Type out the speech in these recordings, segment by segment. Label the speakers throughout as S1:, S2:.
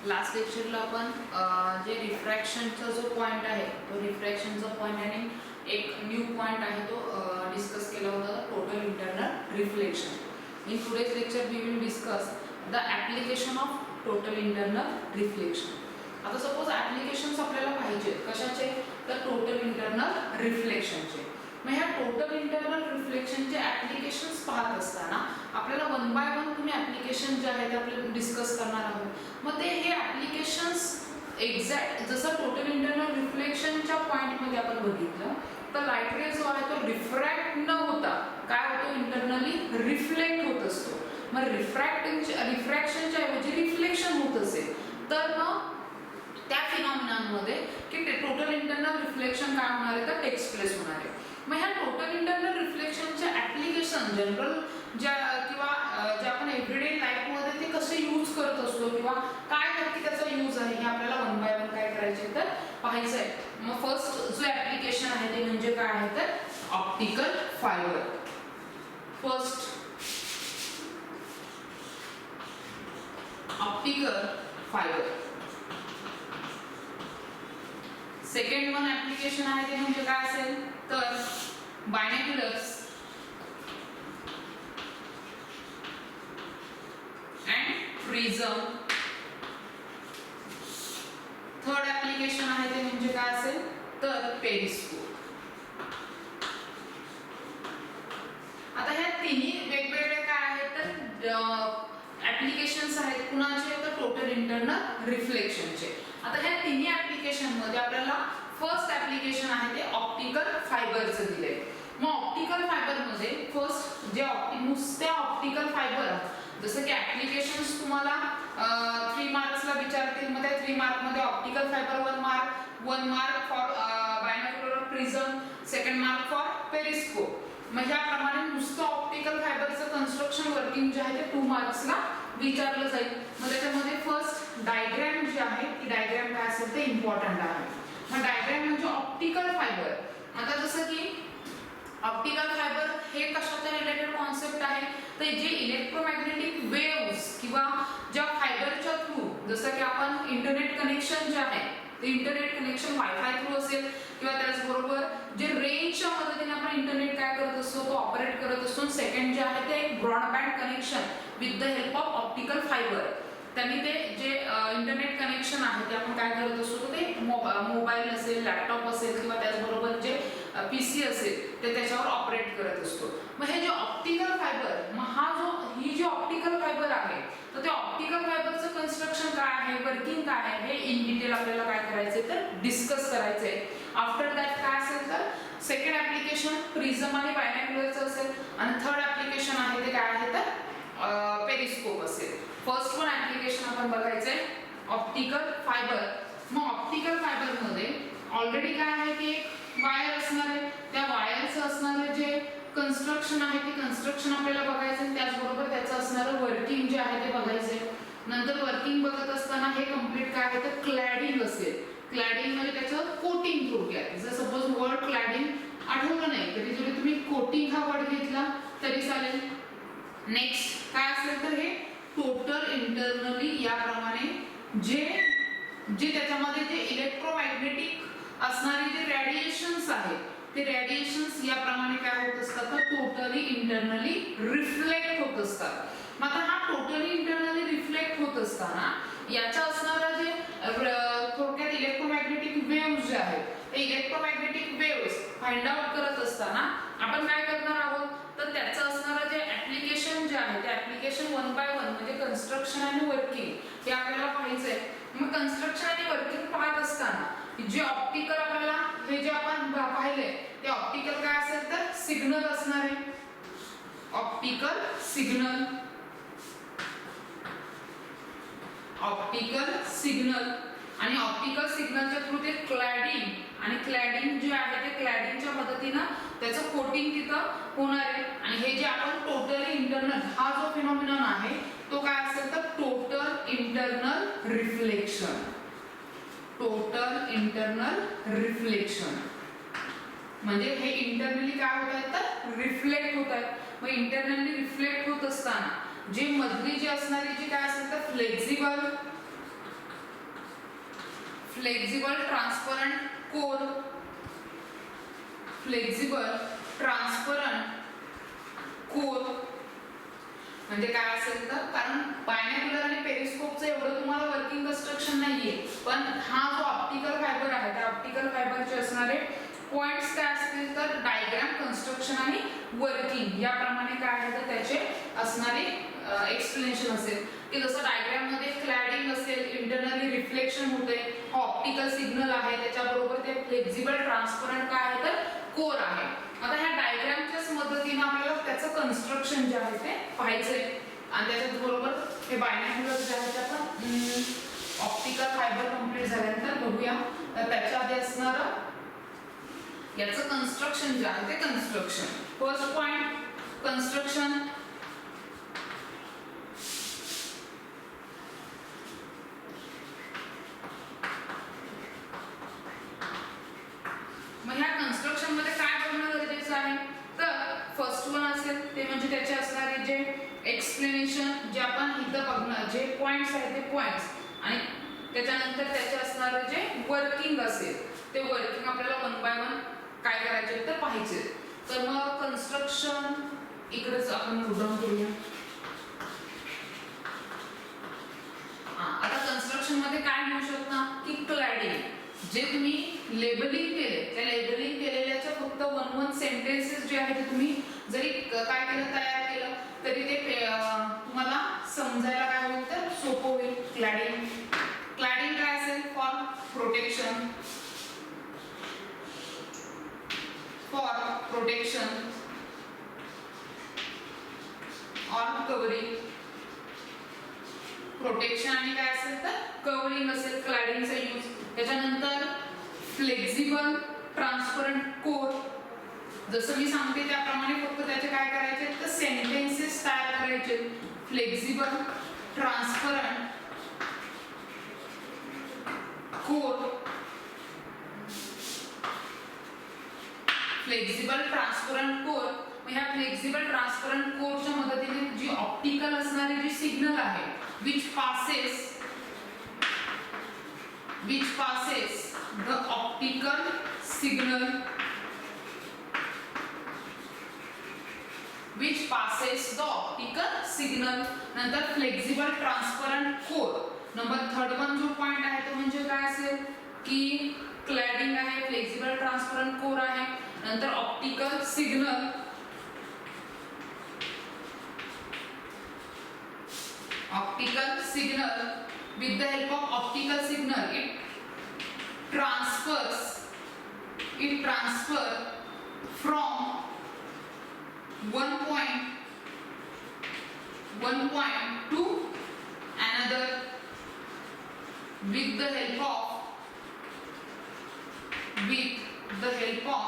S1: Last लेक्चरला आपण जे रिफ्रॅक्शनचा जो पॉइंट आहे तो रिफ्रॅक्शनचा पॉइंट आणि एक न्यू पॉइंट आहे तो डिस्कस केला होता, total internal reflection. In today's lecture we will discuss the application of total internal reflection. आता सपोज ॲप्लिकेशन्स आपल्याला पाहिजे कशाचे, तर टोटल इंटरनल रिफ्लेक्शनचे. मग ह्या टोटल इंटरनल रिफ्लेक्शनचे ॲप्लिकेशन्स पाहत असताना आपल्याला वन बाय वन तुम्ही ॲप्लिकेशन जे आहेत ते आपल्याला डिस्कस करणार आहोत. मग ते हे ॲप्लिकेशन्स एक्झॅक्ट जसं टोटल इंटरनल रिफ्लेक्शनच्या पॉईंटमध्ये आपण बघितलं तर लाईट रे जो आहे तो रिफ्रॅक्ट न होता काय होतो, इंटरनली रिफ्लेक्ट होत असतो. मग रिफ्रॅक्शनच्या ऐवजी रिफ्लेक्शन होत असेल तर मग त्या फिनॉमिनांमध्ये की ते टोटल इंटरनल रिफ्लेक्शन काय होणार आहे तर टेक्स प्लेस होणार आहे. मग ह्या टोटल इंटरनल रिफ्लेक्शनचे ॲप्लिकेशन जनरल ज्या किंवा जे आपण एव्हरीडे लाईफमध्ये ते कसे यूज करत असतो किंवा काय नक्की त्याचा यूज आहे हे आपल्याला वन बाय वन काय करायचे तर पाहायचं आहे. मग फर्स्ट जो ॲप्लिकेशन आहे ते म्हणजे काय आहे तर optical fibre. First optical fibre. Second one application आहे ते म्हणजे काय असेल तर बायनॅक्युलर्स अँड प्रिझम. थर्ड ॲप्लिकेशन आहे ते म्हणजे काय असेल तर पेरिस्कोप. आता ह्या तिन्ही वेगवेगळे काय आहेत तर ॲप्लिकेशन्स आहेत कुणाचे तर टोटल इंटरनल रिफ्लेक्शनचे. आता ह्या तिन्ही ॲप्लिकेशन मध्ये आपल्याला फर्स्ट ॲप्लिकेशन आहे ते ऑप्टिकल फायबरचं दिलंय. मग ऑप्टिकल फायबर मध्ये फर्स्ट जे नुसत्या ऑप्टिकल फायबर जसं की ॲप्लिकेशन्स तुम्हाला 3 मार्क्सला विचारतील. मग त्या 3 मार्क मध्ये optical fibre 1 mark for binocular prism, second mark for periscope. मग ह्याप्रमाणे नुसतं ऑप्टिकल फायबरचं कन्स्ट्रक्शन वर्किंग जे आहे ते 2 मार्क्सला विचारलं जाईल. मग त्याच्यामध्ये फर्स्ट डायग्राम जी आहे ती डायग्राम काय असेल ते इम्पॉर्टंट आहे. मग डायग्राम म्हणजे ऑप्टिकल फायबर. आता जसं की ऑप्टिकल फायबर हे कशाच्या रिलेटेड कॉन्सेप्ट आहे तर जे इलेक्ट्रोमॅग्नेटिक वेव्स किंवा ज्या फायबरच्या थ्रू जसं की आपण इंटरनेट कनेक्शन जे आहे ते इंटरनेट कनेक्शन वायफाय थ्रू असेल किंवा त्याचबरोबर जे रेंजच्या मदतीने आपण इंटरनेट काय करत असतो तो ऑपरेट करत असतो. सेकंड जे आहे ते broadband connection with the help of optical fibre. त्यांनी ते जे इंटरनेट कनेक्शन आहे ते आपण काय करत असतो ते मोबाईल असेल, लॅपटॉप असेल किंवा त्याचबरोबर जे PC असेल ते त्याच्यावर ऑपरेट करत असतो. मग हे जे ऑप्टिकल फायबर मग ही जी ऑप्टिकल फायबर आहे तर ते ऑप्टिकल फायबरचं कन्स्ट्रक्शन काय आहे, वर्किंग काय आहे हे इन डिटेल आपल्याला काय करायचंय तर डिस्कस करायचंय. आफ्टर दॅट काय असेल तर सेकंड ॲप्लिकेशन प्रिझम आणि बायनॅक्युलरचं असेल आणि थर्ड ॲप्लिकेशन आहे ते काय आहे तर पेरिस्कोप असेल. फर्स्ट वन ॲप्लिकेशन आपण बघायचंय ऑप्टिकल फायबर. मग ऑप्टिकल फायबर मध्ये ऑलरेडी काय आहे की एक वायर असणार आहे. त्या वायरचं असणारं जे कन्स्ट्रक्शन आहे ते कन्स्ट्रक्शन आपल्याला बघायचं. त्याचबरोबर त्याचं असणारं वर्किंग जे आहे ते बघायचंय. नंतर वर्किंग बघत असताना हे कम्प्लीट काय आहे तर क्लॅडिंग असेल. क्लॅडिंग म्हणजे त्याचं कोटिंग थोडक्यात. जर सपोज वर्ड क्लॅडिंग आठवलं नाही तरी जरी तुम्ही कोटिंग हा वर्ड घेतला तरी चालेल. नेक्स्ट काय असेल तर हे टोटल इंटरनली याप्रमाणे जे त्याच्यामध्ये जे इलेक्ट्रोमॅग्नेटिक असणारे जे रेडिएशन्स आहेत ते रेडिएशन्स याप्रमाणे काय होत असतात तर टोटली इंटरनली रिफ्लेक्ट होत असतात. मग आता हा टोटली इंटरनली रिफ्लेक्ट होत असताना याच्या असणारं जे थोडक्यात इलेक्ट्रोमॅग्नेटिक वेव्स जे आहेत ते इलेक्ट्रोमॅग्नेटिक वेव्स फाइंड आउट करत असताना आपण काय करणार आहोत तर त्याचं असणारं जे ॲप्लिकेशन जे आहे ते ॲप्लिकेशन 1 बाय 1 म्हणजे कन्स्ट्रक्शन आणि वर्किंग हे आपल्याला पाहायचंय. मग कन्स्ट्रक्शन आणि वर्किंग पाहत असताना जे ऑप्टिकल आपल्याला हे जे आपण पाहिले ते ऑप्टिकल काय असेल तर सिग्नल असणार आहे. ऑप्टिकल सिग्नल, ऑप्टिकल सिग्नल आणि ऑप्टिकल सिग्नलच्या थ्रू ते क्लॅडिंग आणि क्लॅडिंग जे आहे ते क्लॅडिंगच्या मदतीनं त्याचं कोटिंग तिथं होणार आहे. आणि हे जे आपण टोटली इंटरनल हा जो फिनॉमिनन आहे तो काय असेल तर total internal reflection. Total internal reflection म्हणजे हे इंटरनली काय होत आहेत तर रिफ्लेक्ट होत आहेत. मग इंटरनली रिफ्लेक्ट होत असताना जे मधली जी असणारी जी काय असेल तर flexible flexible transparent core, flexible transparent core म्हणजे काय असेल तर, कारण बायनॅक्युलर आणि पेरिस्कोपचं एवढं तुम्हाला वर्किंग कन्स्ट्रक्शन नाहीये, पण हा जो ऑप्टिकल फायबर आहे त्या ऑप्टिकल फायबरचे असणारे पॉइंट्स काय असतील तर डायग्राम कन्स्ट्रक्शन आणि वर्किंग याप्रमाणे काय आहे तर त्याचे असणारे एक्सप्लेनेशन असेल की जसं डायग्राम मध्ये क्लॅडिंग असेल, इंटरनली रिफ्लेक्शन होते, ऑप्टिकल सिग्नल आहे, त्याच्याबरोबर ते फ्लेक्झिबल ट्रान्सपरंट काय आहे तर कोर आहे. आता ह्या डायग्रामच्याच मदतीने आपल्याला त्याचं कन्स्ट्रक्शन जे आहे ते पाहायचंय आणि त्याच्याच बरोबर हे बायनॅक्युलर जे आहे ते आपण ऑप्टिकल फायबर कंप्लीट झाल्यानंतर बघूया. तर त्याच्या आधी असणार याचं कन्स्ट्रक्शन जे आहे ते कन्स्ट्रक्शन. First point construction. मग ह्या कन्स्ट्रक्शन मध्ये काय बघणं गरजेचं आहे तर फर्स्ट वन असेल ते म्हणजे त्याचे असणारे जे एक्सप्लेनेशन जे आपण इथं बघणार जे पॉइंट्स आहेत ते पॉइंट्स आणि त्याच्यानंतर त्याचे असणारे जे वर्किंग असेल ते वर्किंग आपल्याला वन बाय वन काय करायचे तर पाहायचे. तर मग कन्स्ट्रक्शन इकडेच आपण नोट डाऊन करूया. आता कन्स्ट्रक्शन मध्ये काय म्हणू शकता की क्लॅडिंग जे तुम्ही लेबलिंग केले त्या लेबलिंग केलेल्याच्या फक्त वन सेंटेन्सेस जे आहेत ते तुम्ही जरी काय केलं तयार केलं तरी ते तुम्हाला समजायला काय होईल तर सोपं होईल. क्लॅडिंग. क्लॅडिंग काय असेल for protection, for protection or covering. Protection आणि काय असेल तर कवरिंग असेल क्लॅडिंगचा यूज. त्याच्यानंतर फ्लेक्झिबल ट्रान्सपरंट कोर जसं मी सांगते त्याप्रमाणे फक्त त्याचे काय करायचे तर सेंटेन्सेस तयार करायचे. Flexible transparent core, flexible transparent core. मग ह्या फ्लेक्झिबल ट्रान्सपरंट कोरच्या मदतीने जी ऑप्टिकल असणारी जी सिग्नल आहे which passes the optical signal, which passes the optical signal. नंतर flexible transparent core. Number third one जो पॉइंट आहे तो म्हणजे काय असेल की क्लॅडिंग आहे, फ्लेक्झिबल ट्रान्सपरंट कोर आहे, नंतर optical signal, optical signal. With the help of optical signal it transfers from one point to another with the help of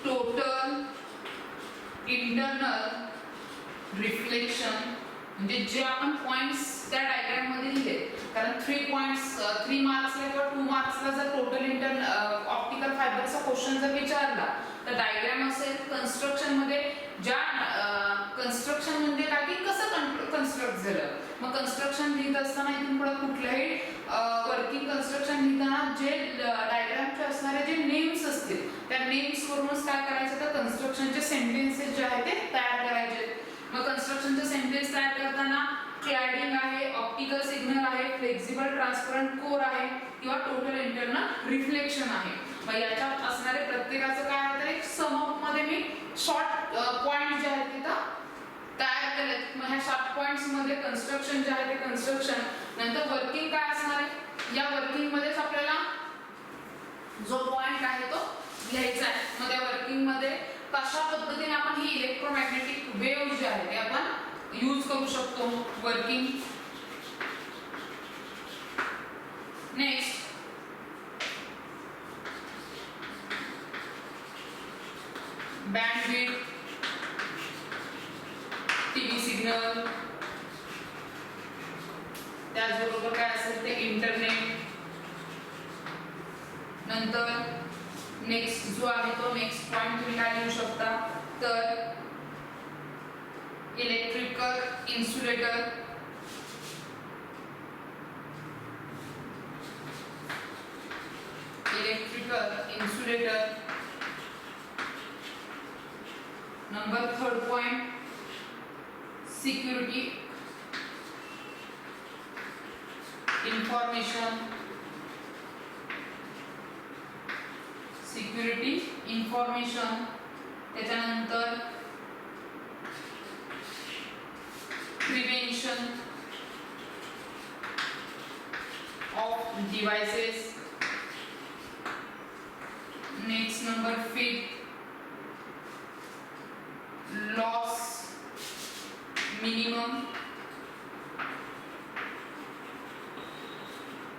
S1: total internal reflection. म्हणजे जे आपण पॉइंट्स त्या डायग्राम मध्ये लिहिले, कारण 3 मार्क्सला किंवा 2 मार्क्सला जर टोटल ऑप्टिकल फायबरचा क्वेश्चन जर विचारला तर डायग्राम असेल कन्स्ट्रक्शन मध्ये ज्या कन्स्ट्रक्शन म्हणजे काय की कसं कन्स्ट्रक्ट झालं. मग कन्स्ट्रक्शन लिहित असताना इथून पुढे कुठल्याही वर्किंग कन्स्ट्रक्शन लिहिताना जे डायग्रामचे असणारे जे नेम्स असतील त्या नेम्स वरूनच काय करायचं तर कन्स्ट्रक्शनचे सेंटेन्सेस जे आहेत ते तयार करायचे. मग कन्स्ट्रक्शनचे सेंटेन्स तयार करताना क्लॅडिंग आहे, ऑप्टिकल सिग्नल आहे, फ्लेक्झिबल ट्रान्सपरंट कोर आहे किंवा टोटल इंटरनल रिफ्लेक्शन आहे. मग याच्यात असणारे प्रत्येकाचं काय आहे तर एक समअप मध्ये मी शॉर्ट पॉइंट जे आहेत तिथं तयार केलेत. मग ह्या शॉर्ट पॉइंट्स मध्ये कन्स्ट्रक्शन जे आहे ते कन्स्ट्रक्शन, नंतर वर्किंग काय असणार आहे या वर्किंग मध्येच आपल्याला जो पॉइंट आहे तो लिहायचा आहे. मग त्या वर्किंग मध्ये कशा पद्धतीने आपण ही इलेक्ट्रोमॅग्नेटिक वेव्ह जे आहे ते आपण यूज करू शकतो working. Next bandwidth, TV signal, त्याचबरोबर काय असेल ते इंटरनेट. नंतर नेक्स्ट जो आहे तो नेक्स्ट पॉइंट तुम्ही काय लिहू शकता तर electrical insulator, electrical insulator. Number third point security information. Security information. त्याच्यानंतर prevention of devices. Next number 5 loss minimum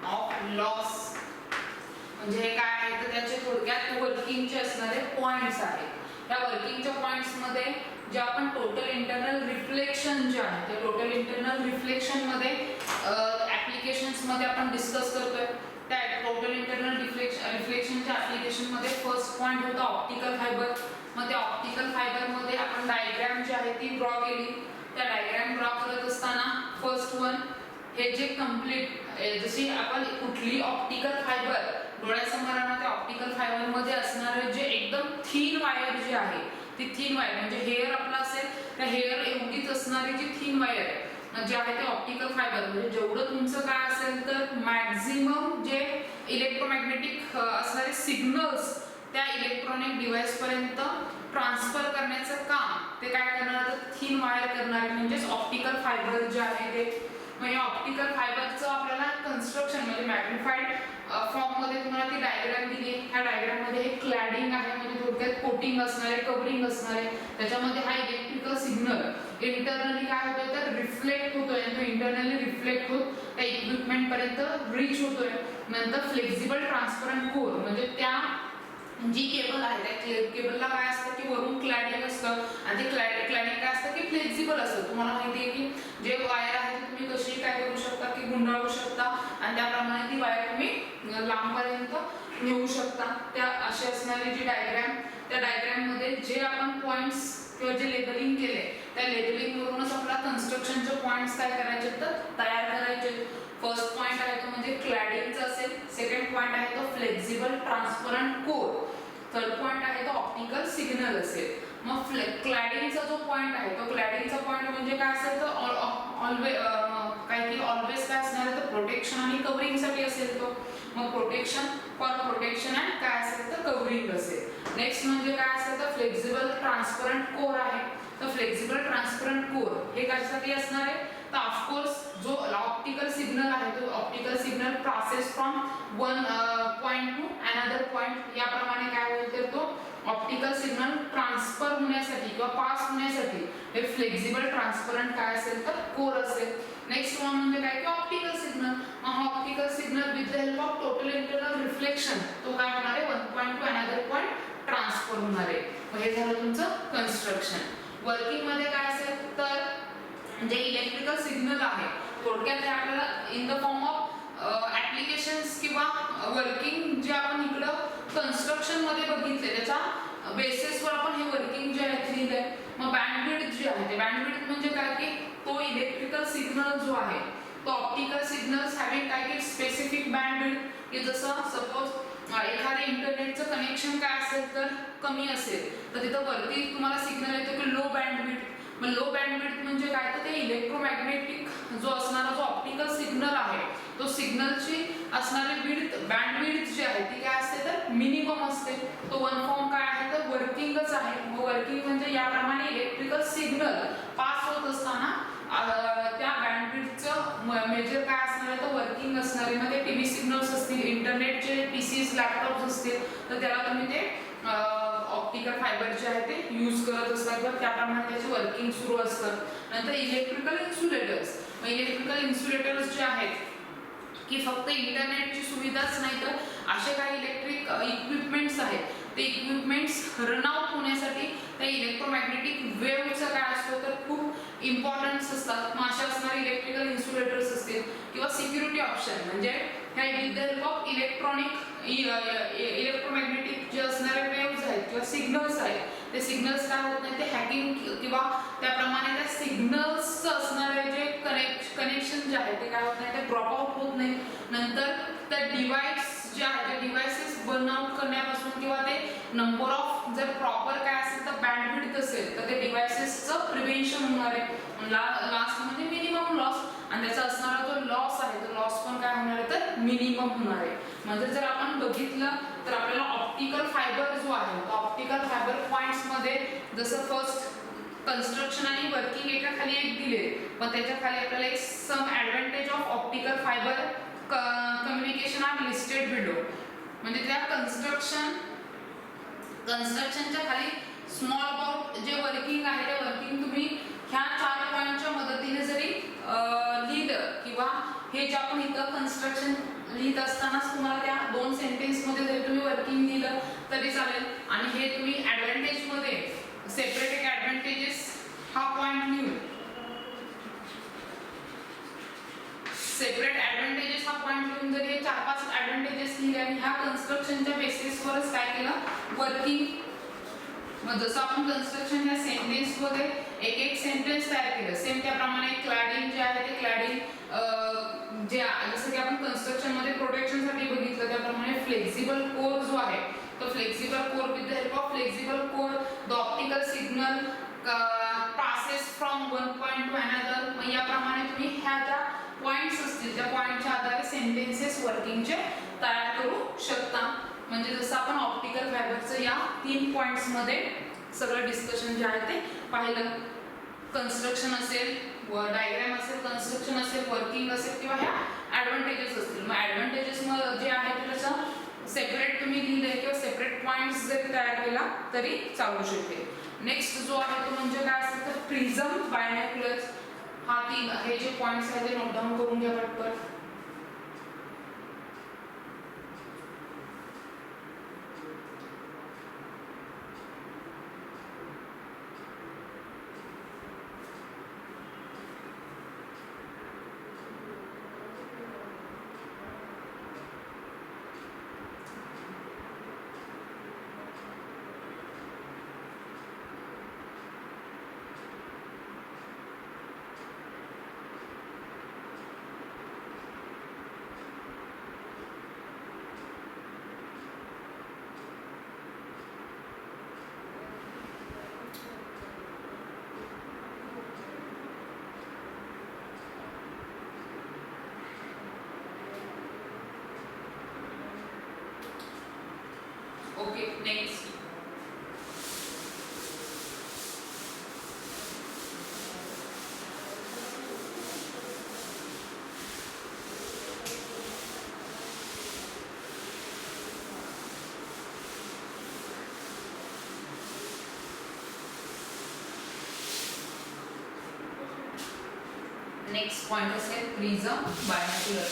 S1: of loss. म्हणजे हे काय आहे तर त्याचे थोडक्यात वर्किंगचे असणारे पॉइंट्स आहेत. त्या वर्किंगच्या पॉइंट्स मध्ये जे आपण टोटल इंटरनल रिफ्लेक्शन जे आहे ते टोटल इंटरनल रिफ्लेक्शन मध्ये ऍप्लिकेशन्स मध्ये आपण डिस्कस करतोय. त्या टोटल इंटरनल रिफ्लेक्शनच्या ऍप्लिकेशन मध्ये फर्स्ट पॉइंट होता ऑप्टिकल फायबर. मग त्या ऑप्टिकल फायबर मध्ये आपण डायग्राम जी आहे ती ड्रॉ केली. त्या डायग्राम ड्रॉ करत असताना फर्स्ट वन हे जे कंप्लीट जशी आपण कुठली ऑप्टिकल फायबर डोळ्यासमोर आणा त्या ऑप्टिकल फायबर मध्ये असणारे जे एकदम थिन वायर जी आहे ती थिन वायर म्हणजे हेअर आपला असेल त्या हेअर एवढीच असणारी जी थिन वायर जे आहे ते ऑप्टिकल फायबर म्हणजे जेवढं तुमचं काय असेल तर मॅक्झिमम जे इलेक्ट्रोमॅग्नेटिक असणारे सिग्नल्स त्या इलेक्ट्रॉनिक डिव्हाइस पर्यंत ट्रान्सफर करण्याचं काम ते काय करणार तर थिन वायर करणार म्हणजेच ऑप्टिकल फायबर जे आहे ते. म्हणजे ऑप्टिकल फायबरचं आपल्याला कन्स्ट्रक्शन म्हणजे मॅग्निफाईड फॉर्म मध्ये तुम्हाला ती डायग्राम दिली. ह्या डायग्राम मध्ये हे क्लॅडिंग आहे म्हणजे थोडक्यात कोटिंग असणारे कव्हरिंग असणारे. त्याच्यामध्ये हा इलेक्ट्रिकल सिग्नल इंटरनली काय होतोय तर रिफ्लेक्ट होतोय. तो इंटरनली रिफ्लेक्ट होत त्या इक्विपमेंट पर्यंत रीच होतोय. नंतर फ्लेक्झिबल ट्रान्सपरंट कोर म्हणजे त्या जी केबल आहे त्या केबलला काय असतं की वरून क्लॅडिंग असतं आणि ते क्लॅडिंग काय असतं की फ्लेक्झिबल असतं. तुम्हाला माहिती आहे की जे वायर आहे तुम्ही कशी काय करू शकता की गुंडाळू शकता आणि त्याप्रमाणे ती वायर तुम्ही लांबपर्यंत नेऊ शकता. त्या अशी असणारी जी डायग्राम त्या डायग्राम मध्ये जे आपण पॉइंट्स किंवा जे लेबलिंग केले त्या लेबलिंग वरूनच आपल्याला कन्स्ट्रक्शनचे पॉइंट्स काय करायचे तर तयार करायचे. फर्स्ट पॉइंट आहे तो म्हणजे क्लॅडिंगचा असेल. सेकंड पॉइंट आहे तो flexible transparent core. Third point आहे तो ऑप्टिकल सिग्नल असेल. मग क्लॅडिंगचा जो पॉइंट आहे तो क्लॅडिंगचा पॉइंट म्हणजे काय असेल तर ऑलवेज काय असणार आहे तर प्रोटेक्शन आणि कव्हरिंग साठी असेल तो. मग प्रोटेक्शन फॉर प्रोटेक्शन अँड काय असेल तर कव्हरिंग असेल. नेक्स्ट म्हणजे काय असेल तर फ्लेक्झिबल ट्रान्सपरंट कोर आहे. तर फ्लेक्झिबल ट्रान्सपरंट कोर हे कशासाठी असणार आहे तर ऑफकोर्स जो ऑप्टिकल सिग्नल आहे तो optical signal process from one point two another point याप्रमाणे काय होईल तर तो ऑप्टिकल सिग्नल ट्रान्सफर होण्यासाठी किंवा पास होण्यासाठी हे फ्लेक्झिबल ट्रान्सपरंट काय असेल तर कोर असेल. नेक्स्ट वन म्हणजे काय की optical signal. Optical signal with the help of total internal reflection तो काय होणार आहे one point two another point transfer होणार आहे. हे झालं तुमचं कन्स्ट्रक्शन. वर्किंग मध्ये काय असेल तर जे इलेक्ट्रिकल सिग्नल आहे थोडक्यात हे आपल्याला in the form of applications किंवा वर्किंग जे आपण इकडं कन्स्ट्रक्शन मध्ये बघितले त्याच्या बेसिसवर आपण हे वर्किंग जे आहे लिहिलंय. मग बँडविड्थ जे आहे ते बँडविड्थ म्हणजे काय की तो इलेक्ट्रिकल सिग्नल जो आहे तो ऑप्टिकल सिग्नल्स हॅविंग काय की स्पेसिफिक बँडविड्थ की जसं सपोज एखादे इंटरनेटचं कनेक्शन काय असेल तर कमी असेल तर तिथं वरती तुम्हाला सिग्नल येतो की लो बँडविड्थ. मग लो बँडविड्थ म्हणजे काय तर ते इलेक्ट्रोमॅग्नेटिक जो असणारा जो ऑप्टिकल सिग्नल आहे तो सिग्नलची असणारी विड्थ बँडविड्थ जी आहे ती काय असते तर मिनिमम असते. तो वन फॉर्म काय आहे तर वर्किंगच आहे. मग वर्किंग म्हणजे याप्रमाणे इलेक्ट्रिकल सिग्नल पास होत असताना त्या बँडविड्थचं मेजर काय असणार आहे तर वर्किंग असणार आहे. मग ते टीव्ही सिग्नल्स असतील इंटरनेटचे पीसीज लॅपटॉप्स असतील तर त्याला तुम्ही ते ऑप्टिकल फायबर जे आहे ते यूज करत असतात किंवा त्याप्रमाणे त्याचे वर्किंग सुरू असतं. नंतर इलेक्ट्रिकल इन्सुलेटर्स. इलेक्ट्रिकल इन्सुलेटर्स जे आहेत की फक्त इंटरनेटची सुविधाच नाही तर असे काही इलेक्ट्रिक इक्विपमेंट्स आहेत ते इक्विपमेंट्स रन आउट होण्यासाठी त्या इलेक्ट्रोमॅग्नेटिक वेव्हचा काय असतो तर खूप इम्पॉर्टन्स असतात. मग अशा असणारे इलेक्ट्रिकल इन्सुलेटर्स असतील किंवा सिक्युरिटी ऑप्शन म्हणजे ह्या with the help of electromagnetic जे असणारे वेव्हज आहेत किंवा सिग्नल्स आहेत ते सिग्नल्स काय होत नाही ते हॅकिंग किंवा त्याप्रमाणे त्या सिग्नल्सचं असणारे जे कनेक्शन जे आहे ते काय होत नाही ते ड्रॉप आउट होत नाही. नंतर त्या डिव्हाइस जे आहे डिव्हाइसेस बर्नआउट करण्यापासून किंवा ते नंबर ऑफ जर प्रॉपर काय असेल तर बँडविड्थ असेल तर ते डिव्हाइसेसचं प्रिव्हेन्शन होणार आहे. लास्ट म्हणजे मिनिमम लॉस, आणि त्याचा असणारा जो लॉस आहे तो लॉस पण काय होणार आहे तर मिनिमम होणार आहे. म्हणजे जर आपण बघितलं तर आपल्याला ऑप्टिकल फायबर जो आहे तो ऑप्टिकल फायबर पॉइंट्स मध्ये जसं फर्स्ट कन्स्ट्रक्शन आणि वर्किंग एका खाली एक दिले, पण त्याच्या खाली आपल्याला एक some advantage of optical fibre communication are listed below. म्हणजे त्या कन्स्ट्रक्शनच्या खाली स्मॉल अबाउट जे वर्किंग आहे ते वर्किंग तुम्ही ह्या 4 पॉईंटच्या मदतीने जरी लिहिलं किंवा हे जे आपण इथं कन्स्ट्रक्शन लिहित असतानाच तुम्हाला त्या 2 सेंटेन्समध्ये जरी तुम्ही वर्किंग लिहिलं तरी चालेल. आणि हे तुम्ही ॲडव्हान्टेजमध्ये सेपरेट एक ॲडव्हान्टेजेस हा पॉईंट लिहून सेपरेट ॲडव्हान्टेजेस हा पॉईंट लिहून जरी हे 4-5 ॲडव्हान्टेजेस लिहिले आणि ह्या कन्स्ट्रक्शनच्या बेसिसवरच काय केलं वर्किंग. मग जसं आपण कन्स्ट्रक्शन ह्या सेंटेन्समध्ये एक सेंटेन्स तयार केलं सेम त्याप्रमाणे क्लॅडिंग जे आहे ते क्लॅडिंग जे जसं की आपण कन्स्ट्रक्शनमध्ये प्रोटेक्शनसाठी बघितलं त्याप्रमाणे फ्लेक्झिबल कोर जो आहे तो flexible core with the help of flexible core the optical signal passes from one point two another. मग याप्रमाणे तुम्ही ह्या ज्या पॉइंट्स असतील त्या पॉइंटच्या आधारे सेंटेन्सेस वर्किंगचे तयार करू शकता. म्हणजे जसं आपण ऑप्टिकल फायबरचं या 3 पॉइंट्समध्ये सगळं डिस्कशन जे आहे ते पाहिलं. कन्स्ट्रक्शन असेल, डायग्राम असेल, कन्स्ट्रक्शन असेल, वर्किंग असेल किंवा ह्या ॲडव्हान्टेजेस असतील. मग ॲडव्हान्टेजेस जे आहे ते त्याचं सेपरेट तुम्ही लिहिले किंवा सेपरेट पॉइंट्स जरी तयार केला तरी चालू शकेल. नेक्स्ट जो आहे तो म्हणजे काय असेल तर प्रिझम बायनॅक्युलर्स. हा 3 हे जे पॉइंट्स आहेत ते नोट डाऊन करून घ्या पटपट. ओके नेक्स्ट पॉइंट असेल prism binocular.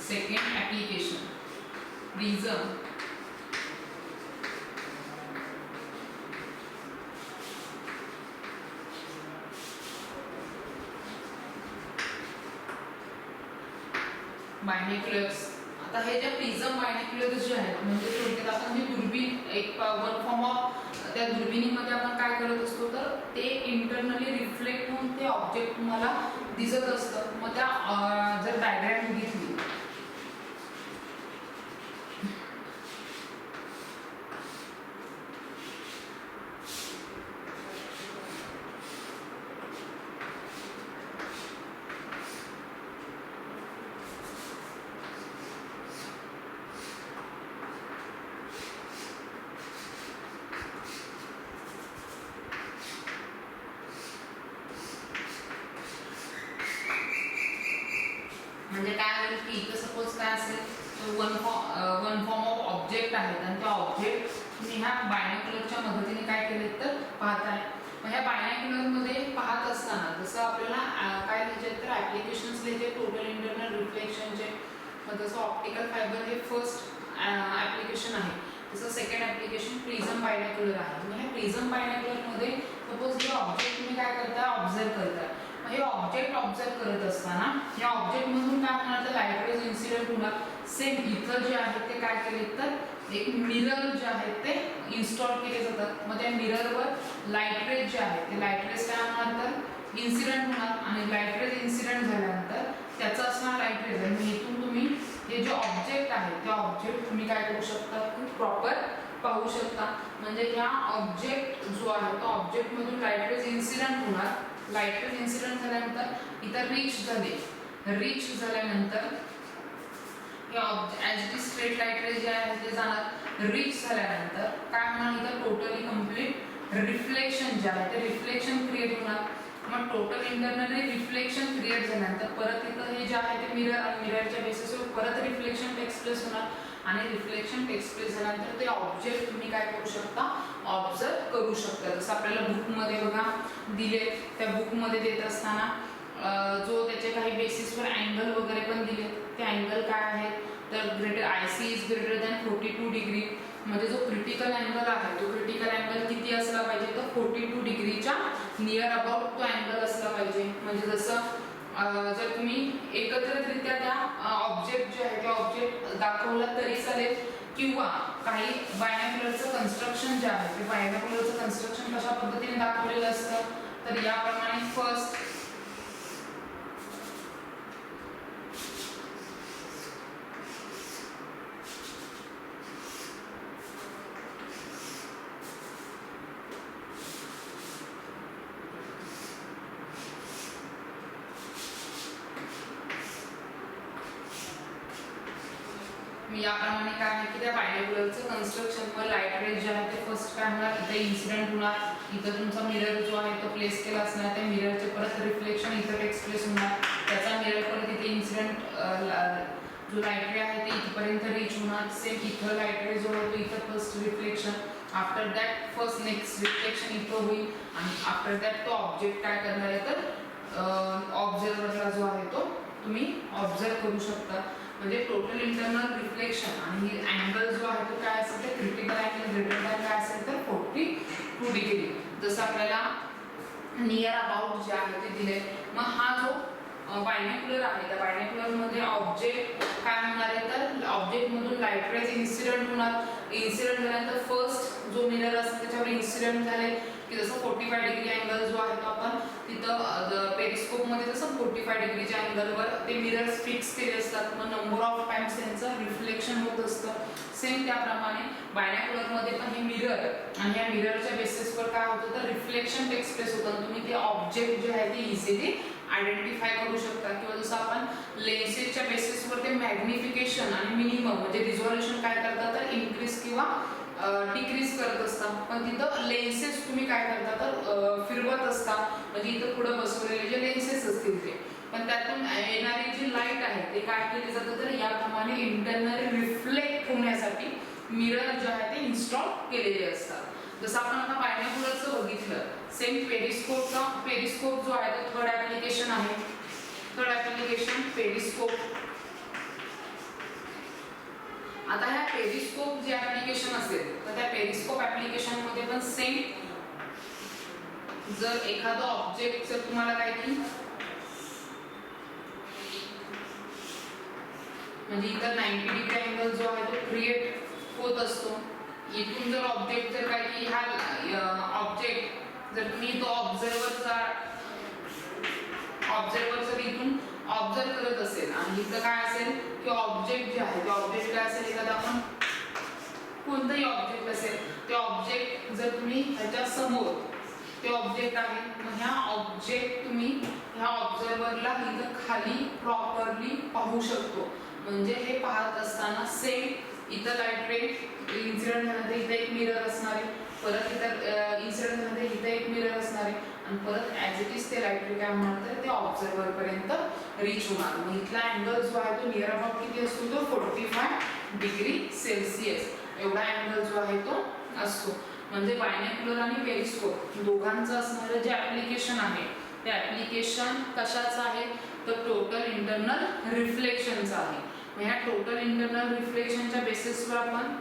S1: Second application prism binoculars. आता हे जे प्रिझम बायनॅक्युलर्स जे आहेत म्हणजे थोडक्यात आपण जी दुर्बीण एक वन फॉर्म ऑफ त्या दुर्बिणीमध्ये आपण काय करत असतो तर ते इंटरनली रिफ्लेक्ट होऊन ते ऑब्जेक्ट तुम्हाला दिसत असतं. मग त्या जर डायग्राम बघितली म्हणजे काय होईल की इथं सपोज काय असेल वन फॉर्म ऑफ ऑब्जेक्ट आहेत आणि त्या ऑब्जेक्ट तुम्ही ह्या बायनॅक्युलरच्या मदतीने काय केले तर पाहताय. मग ह्या बायनॅक्युलरमध्ये पाहत असताना जसं आपल्याला काय लिहायचे तर ॲप्लिकेशन्स लिहायचे टोटल इंटरनल रिफ्लेक्शनचे. मग जसं ऑप्टिकल फायबर हे फर्स्ट ॲप्लिकेशन आहे तसं सेकंड ॲप्लिकेशन प्रिझम बायनॅक्युलर आहे. मग ह्या प्रिझम बायनॅक्युलरमध्ये सपोज हे ऑब्जेक्ट तुम्ही काय करता ऑब्झर्व करता. हे ऑब्जेक्ट ऑब्झर्व करत असताना या ऑब्जेक्टमधून काय होणार तर लाईट रेज इन्सिडेंट होणार. सेम इथं जे आहे ते काय केले तर एक मिरर जे आहेत ते इन्स्टॉल केले जातात. मग त्या मिररवर लाईट रेज जे आहे ते लाईट रेज काय होणार तर इन्सिडेंट होणार आणि लाईट रेज इन्सिडेंट झाल्यानंतर त्याचं असणार लाईट रेज आणि इथून तुम्ही ऑब्जेक्ट तुम्ही काय करू शकता की प्रॉपर पाहू शकता. म्हणजे ह्या ऑब्जेक्ट जो आहे तो ऑब्जेक्टमधून लाईट रेज इन्सिडेंट होणार. लाईट रेज इन्सिडेंट झाल्यानंतर इथं रीच झाल्यानंतर as it is street light rays जे आहे ते जाणार. रीच झाल्यानंतर काय होणार इथं टोटली कम्प्लीट रिफ्लेक्शन जे आहे ते रिफ्लेक्शन क्रिएट होणार. मग टोटल इंटरनली रिफ्लेक्शन क्रिएट झाल्यानंतर परत इथं हे जे आहे ते मिरर आणि मिररच्या बेसिसवर परत रिफ्लेक्शन टेक्स प्लेस होणार आणि रिफ्लेक्शन टेक्स प्लेस झाल्यानंतर ते ऑब्जेक्ट तुम्ही काय करू शकता ऑब्झर्व करू शकता. जसं आपल्याला बुकमध्ये बघा दिले, त्या बुकमध्ये देत असताना जो त्याचे काही बेसिसवर अँगल वगैरे पण दिले. ते अँगल काय आहेत तर IC is greater than 42 degree. म्हणजे जो क्रिटिकल अँगल आहे तो क्रिटिकल अँगल किती असला पाहिजे तर 42 डिग्रीच्या नियर अबाउट तो अँगल असला पाहिजे. म्हणजे जसं जर तुम्ही एकत्रितरित्या त्या ऑब्जेक्ट जे आहे ते ऑब्जेक्ट दाखवला तरी चालेल किंवा काही बायनॉक्युलरचं कन्स्ट्रक्शन जे आहे ते बायनॉक्युलरचं कन्स्ट्रक्शन कशा पद्धतीने दाखवलेलं असतं तर याप्रमाणे फर्स्ट याप्रमाणे काय आहे की त्या बायनॉक्युलरचं कन्स्ट्रक्शन व लाईट रेज जे आहे ते फर्स्ट काय होणार इथे इन्सिडेंट होणार. इथं तुमचा मिरर जो आहे तो प्लेस केला असणार. त्या मिररचे परत रिफ्लेक्शन इथं टेक्स प्लेस होणार. त्याचा मिरर परत इथे इन्सिडेंट जो लाईट रे आहे ते इथपर्यंत रीच होणार. सेम इथं लाईट रे जो आहे तो इथं first reflection. After that first next reflection इथं होईल आणि आफ्टर दॅट तो ऑब्जेक्ट काय करणार आहे तर ऑब्झर्वरला जो आहे तो तुम्ही ऑब्झर्व करू शकता. म्हणजे टोटल इंटरनल रिफ्लेक्शन आणि अँगल जो आहे तो काय असेल तर क्रिटिकल अँगल ग्रेटर दॅन काय असेल तर 42 डिग्री. जसं आपल्याला नियर अबाउट जे आहे ते दिले. मग हा जो बायनॉक्युलर आहे त्या बायनॉक्युलरमध्ये ऑब्जेक्ट काय होणार आहे तर ऑब्जेक्टमधून लाईट रेज इन्सिडेंट होणार. इन्सिडेंट झाल्यानंतर फर्स्ट जो मिरर असेल त्याच्यावर इन्सिडेंट झाले की जसं 45 डिग्री अँगल जो आहे तो आपण तिथं पेरिस्कोपमध्ये जसं 45 डिग्रीच्या अँगलवर ते मिरर्स फिक्स केले असतात. मग नंबर ऑफ टाइम्स त्यांचं रिफ्लेक्शन होत असतं. सेम त्याप्रमाणे बायनॉक्युलरमध्ये पण हे मिरर आणि या मिररच्या बेसिसवर काय होतं तर रिफ्लेक्शन टेक्स प्लेस होतं. तुम्ही ते ऑब्जेक्ट जे आहे ते इझिली आयडेंटिफाय करू शकता. किंवा जसं आपण लेन्सेसच्या बेसिसवर ते मॅग्निफिकेशन आणि मिनिमम म्हणजे रिझॉल्युशन काय करतात तर इन्क्रीज किंवा डिक्रीज करत असतात. पण तिथं लेन्सेस तुम्ही काय करता तर फिरवत असता. म्हणजे इथं पुढे बसवलेले जे लेन्सेस असतील ते पण त्यातून येणारी जी लाईट आहे ते काय केले जातं तर याप्रमाणे इंटरनल रिफ्लेक्ट होण्यासाठी मिरर जे आहे ते इन्स्टॉल केलेले असतात. जसं आपण आता बायनॉक्युलरचं बघितलं. सेम पेरिस्कोप जो आहे तो थर्ड ॲप्लिकेशन आहे. Third application periscope. आता ह्या पेरिस्कोप जे ॲप्लिकेशन असेल तर त्या पेरिस्कोप ॲप्लिकेशनमध्ये पण सेम जर एखादा ऑब्जेक्ट जर तुम्हाला काय की म्हणजे इथं 90 डिग्री अँगल जो आहे तो क्रिएट होत असतो. इथून जर ऑब्जेक्ट जर काय की ह्या ऑब्जेक्ट जर तुम्ही तो ऑब्झर्वर जर इथून ऑब्झर्व करत असेल आणि इथं काय असेल की ऑब्जेक्ट जे आहे ते ऑब्जेक्ट काय असेल एखादा आपण कोणतंही ऑब्जेक्ट असेल ते ऑब्जेक्ट जर तुम्ही ह्याच्या समोर ते ऑब्जेक्ट आहे मग ह्या ऑब्जेक्ट तुम्ही ह्या ऑब्झर्वरला इथं खाली प्रॉपरली पाहू शकतो. म्हणजे हे पाहत असताना सेम इथं लाईट रे इन्सिडेंट झाल्यानंतर इथं एक मिरर असणार आहे. परत इथं इन्सिडेंट झाल्यानंतर इथं एक मिरर असणार आहे आणि परत ॲज इट इज ते लाईट रे काय होणार तर ते ऑब्झर्वर पर्यंत रीच होणार. मग इथला अँगल जो आहे तो नियर अबाउट किती असतो तो 45 डिग्री सेल्सिअस एवढा अँगल जो आहे तो असतो. म्हणजे बायनॉक्युलर आणि पेरिस्कोप दोघांचं असणारं जे ॲप्लिकेशन आहे ते ॲप्लिकेशन कशाचं आहे तर टोटल इंटरनल रिफ्लेक्शनचं आहे. मग ह्या टोटल इंटरनल रिफ्लेक्शनच्या बेसिसवर आपण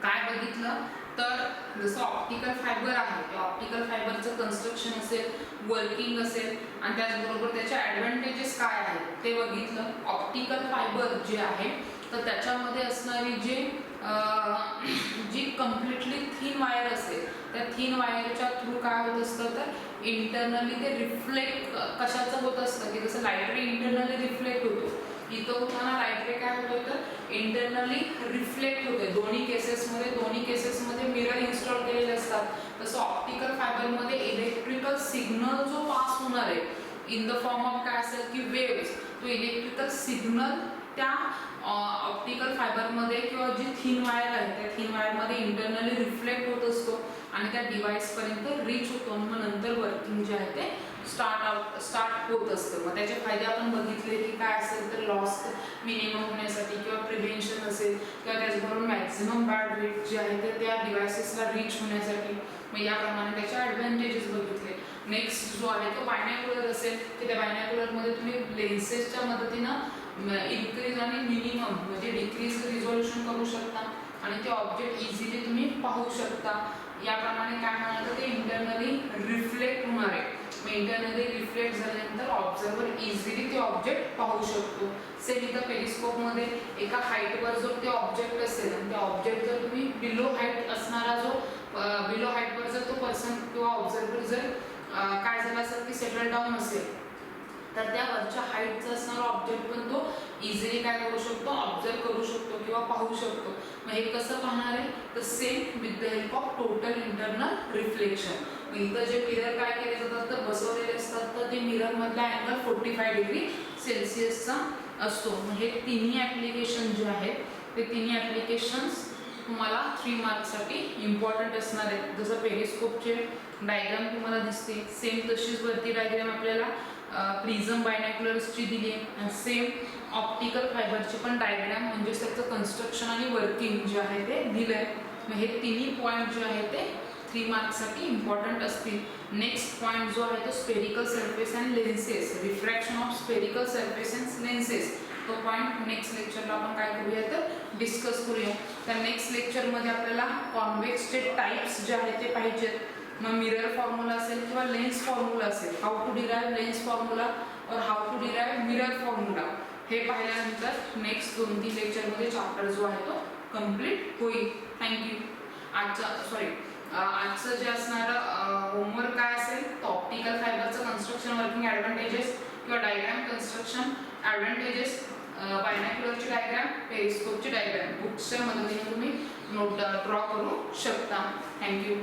S1: काय बघितलं तर जसं ऑप्टिकल फायबर आहे ते ऑप्टिकल फायबरचं कन्स्ट्रक्शन असेल वर्किंग असेल आणि त्याचबरोबर त्याचे ॲडव्हान्टेजेस काय आहेत ते बघितलं. ऑप्टिकल फायबर जे आहे तर त्याच्यामध्ये असणारी जी कम्प्लिटली थिन वायर असेल त्या थिन वायरच्या थ्रू काय होत असतं तर इंटरनली ते रिफ्लेक्ट कशाचं होत असतं की जसं लाईट रे इंटरनली रिफ्लेक्ट होतो. इथं होताना राईट वे काय होतोय तर इंटरनली रिफ्लेक्ट होतोय. दोन्ही केसेसमध्ये मिरर इन्स्टॉल केलेले असतात. तसं ऑप्टिकल फायबरमध्ये इलेक्ट्रिकल सिग्नल जो पास होणार आहे इन द फॉर्म ऑफ काय असेल की वेव्स, तो इलेक्ट्रिकल सिग्नल त्या ऑप्टिकल फायबरमध्ये किंवा जी थिन वायर आहे त्या थिन वायरमध्ये इंटरनली रिफ्लेक्ट होत असतो आणि त्या डिव्हाइसपर्यंत रीच होतो. मग नंतर वर्किंग जे आहे ते स्टार्ट होत असतं. मग त्याचे फायदे आपण बघितले की काय असेल तर लॉस मिनिमम होण्यासाठी किंवा प्रिव्हेन्शन असेल किंवा त्याचबरोबर मॅक्झिमम बॅड रेट जे आहे ते त्या डिव्हायसेसला रीच होण्यासाठी. मग याप्रमाणे त्याचे ॲडव्हान्टेजेस बघितले. नेक्स्ट जो आहे तो बायनॅक्युलर असेल की त्या बायनॅक्युलरमध्ये तुम्ही लेन्सेसच्या मदतीनं इन्क्रीज आणि मिनिमम म्हणजे डिक्रीज रिझोल्युशन करू शकता आणि ते ऑब्जेक्ट इझिली तुम्ही पाहू शकता. याप्रमाणे काय म्हणाल ते इंटरनली रिफ्लेक्ट होणार आहे. इंटरनली रिफ्लेक्ट झाल्यानंतर ऑब्झर्वर इझिली ते ऑब्जेक्ट पाहू शकतो. सेम इथं पेरिस्कोपमध्ये एका हाईटवर जर ते ऑब्जेक्ट असेल आणि ते ऑब्जेक्ट जर तुम्ही बिलो हाईट असणारा जो बिलो हाईटवर जर तो पर्सन किंवा ऑब्झर्वर जर काय झालं असेल की सेटल डाऊन असेल तर त्या वरच्या हाईटचा असणारा ऑब्जेक्ट पण तो इझिली काय करू शकतो ऑब्झर्व करू शकतो किंवा पाहू शकतो. मग हे कसं पाहणार आहे तर same with the help of total internal reflection. इथं जे मिरर काय केले जातात तर बसवलेले असतात तर ते मिरर मधला अँगल 45 डिग्री सेल्सिअसचा असतो. मग हे तिन्ही ॲप्लिकेशन जे आहेत ते तिन्ही ॲप्लिकेशन्स तुम्हाला 3 मार्क्ससाठी इम्पॉर्टंट असणार आहेत. जसं पेरिस्कोपचे डायग्राम तुम्हाला दिसते सेम तशीच वरती डायग्राम आपल्याला प्रिझम बायनॅक्युलर्सची दिली आहे आणि सेम ऑप्टिकल फायबरची पण डायग्राम म्हणजेच त्याचं कन्स्ट्रक्शन आणि वर्किंग जे आहे ते दिलं आहे. मग हे तिन्ही पॉईंट जे आहे ते 3 मार्क्ससाठी इम्पॉर्टंट असतील. नेक्स्ट पॉईंट जो आहे तो spherical surface and lenses, refraction of spherical surface and lenses, तो पॉईंट नेक्स्ट लेक्चरला आपण काय करूया तर डिस्कस करूया. तर नेक्स्ट लेक्चरमध्ये आपल्याला कॉन्व्हेक्सचे टाइप्स जे आहेत ते पाहिजेत. मग मिरर फॉर्म्युला असेल किंवा लेन्स फॉर्म्युला असेल, how to derive lens formula और how to derive mirror formula, हे पाहिल्यानंतर नेक्स्ट 2-3 लेक्चरमध्ये चॅप्टर जो आहे तो कम्प्लीट होईल. थँक्यू. आजचं जे असणारं होमवर्क काय असेल तर ऑप्टिकल फायबरचं कन्स्ट्रक्शन वर्किंग ॲडव्हान्टेजेस किंवा डायग्राम कन्स्ट्रक्शन ॲडव्हान्टेजेस, बायनॅक्युलरची डायग्राम, पेरिस्कोपची डायग्राम बुक्सच्या मदतीने तुम्ही नोट ड्रॉ करू शकता. थँक्यू.